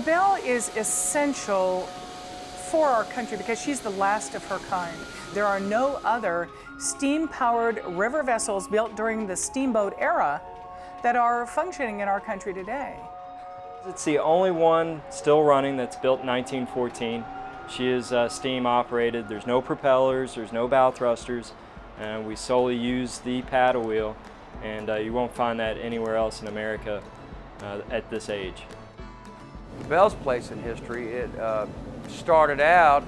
Belle is essential for our country because she's the last of her kind. There are no other steam-powered river vessels built during the steamboat era that are functioning in our country today. It's the only one still running that's built in 1914. She is steam operated. There's no propellers, there's no bow thrusters, and we solely use the paddle wheel, and you won't find that anywhere else in America at this age. Belle's place in history, it started out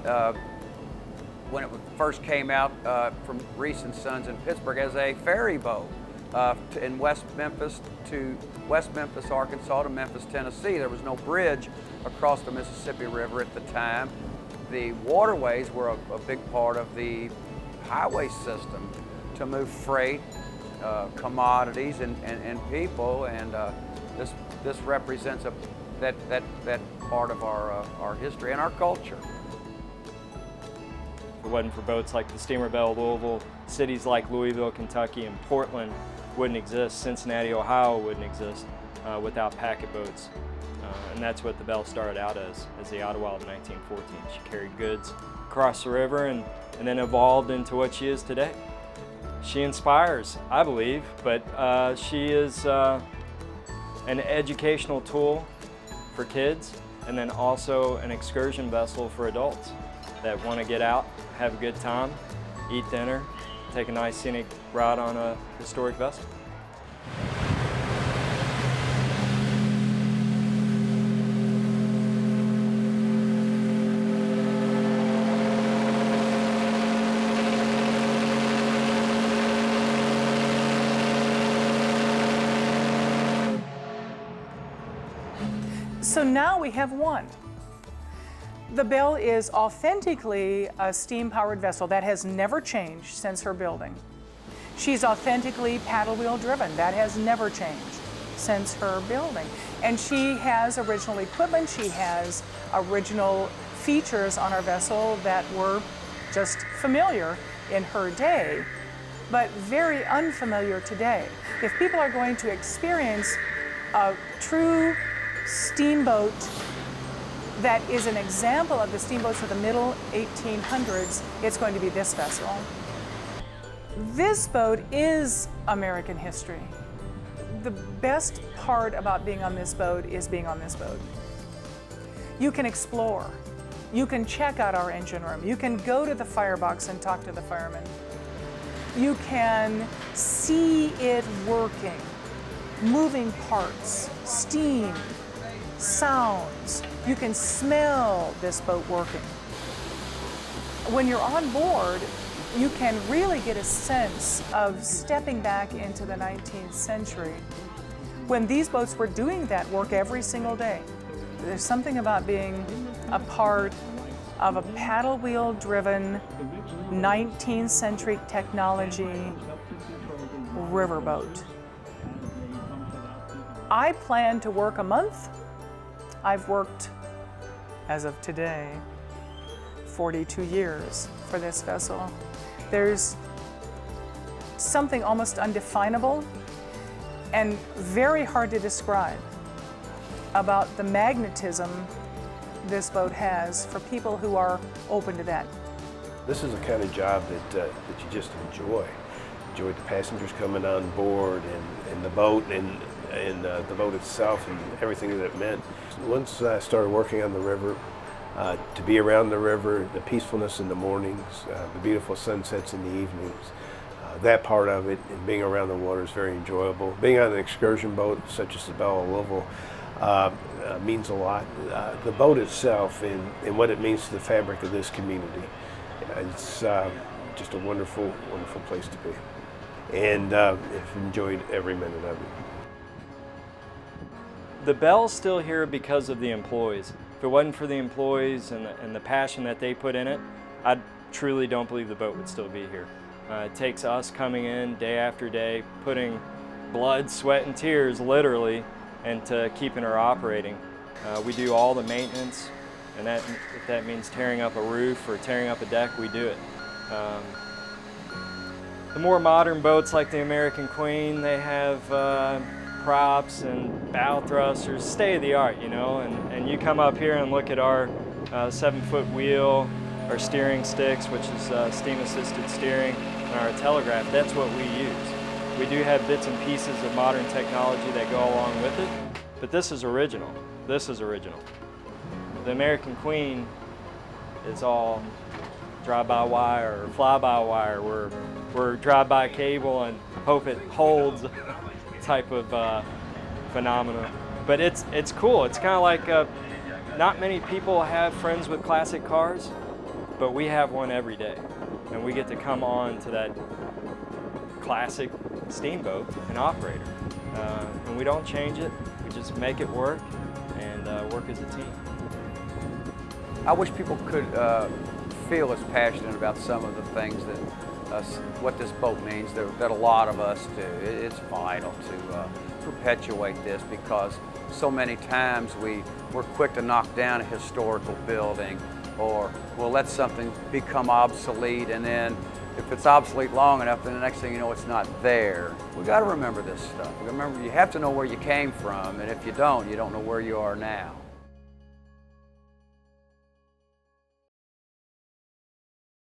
when it first came out from Reese and Sons in Pittsburgh as a ferry boat in West Memphis, Arkansas to Memphis, Tennessee. There was no bridge across the Mississippi River at the time. The waterways were a big part of the highway system to move freight, commodities, and people, and this represents that part of our history and our culture. If it wasn't for boats like the steamer Belle of Louisville, cities like Louisville, Kentucky, and Portland wouldn't exist. Cincinnati, Ohio wouldn't exist without packet boats. And that's what the Belle started out as the Ottawa in 1914. She carried goods across the river and then evolved into what she is today. She inspires, I believe, but she is an educational tool for kids, and then also an excursion vessel for adults that want to get out, have a good time, eat dinner, take a nice scenic route on a historic vessel. So now we have one. The Belle is authentically a steam-powered vessel that has never changed since her building. She's authentically paddle wheel driven. That has never changed since her building. And she has original equipment. She has original features on our vessel that were just familiar in her day, but very unfamiliar today. If people are going to experience a true steamboat that is an example of the steamboats of the middle 1800s, it's going to be this vessel. This boat is American history. The best part about being on this boat is being on this boat. You can explore. You can check out our engine room. You can go to the firebox and talk to the firemen. You can see it working, moving parts, steam, sounds. You can smell this boat working. When you're on board, you can really get a sense of stepping back into the 19th century when these boats were doing that work every single day. There's something about being a part of a paddle wheel driven 19th century technology riverboat. I plan to work a month. I've worked, as of today, 42 years for this vessel. There's something almost undefinable and very hard to describe about the magnetism this boat has for people who are open to that. This is the kind of job that you just enjoy. Enjoy the passengers coming on board and the boat and the boat itself and everything that it meant. Once I started working on the river, to be around the river, the peacefulness in the mornings, the beautiful sunsets in the evenings, that part of it and being around the water is very enjoyable. Being on an excursion boat such as the Belle of Louisville means a lot. The boat itself and what it means to the fabric of this community, it's just a wonderful, wonderful place to be. And I've enjoyed every minute of it. The Belle's still here because of the employees. If it wasn't for the employees and the passion that they put in it, I truly don't believe the boat would still be here. It takes us coming in day after day, putting blood, sweat, and tears, literally, into keeping her operating. We do all the maintenance, and if that means tearing up a roof or tearing up a deck, we do it. The more modern boats like the American Queen, they have props and bow thrusters, state of the art, you know, and you come up here and look at our 7-foot wheel, our steering sticks, which is steam assisted steering, and our telegraph, that's what we use. We do have bits and pieces of modern technology that go along with it, but this is original. This is original. The American Queen is all drive-by-wire or fly-by-wire. We're drive-by cable and hope it holds type of phenomena. But it's cool. It's kind of like not many people have friends with classic cars, but we have one every day, and we get to come on to that classic steamboat and operate her. And we don't change it. We just make it work and work as a team. I wish people could feel as passionate about some of the things that what this boat means that a lot of us do. It's vital to perpetuate this, because so many times we're quick to knock down a historical building, or we'll let something become obsolete, and then if it's obsolete long enough, then the next thing you know, it's not there. We got to remember this stuff. Remember, you have to know where you came from, and if you don't know where you are now.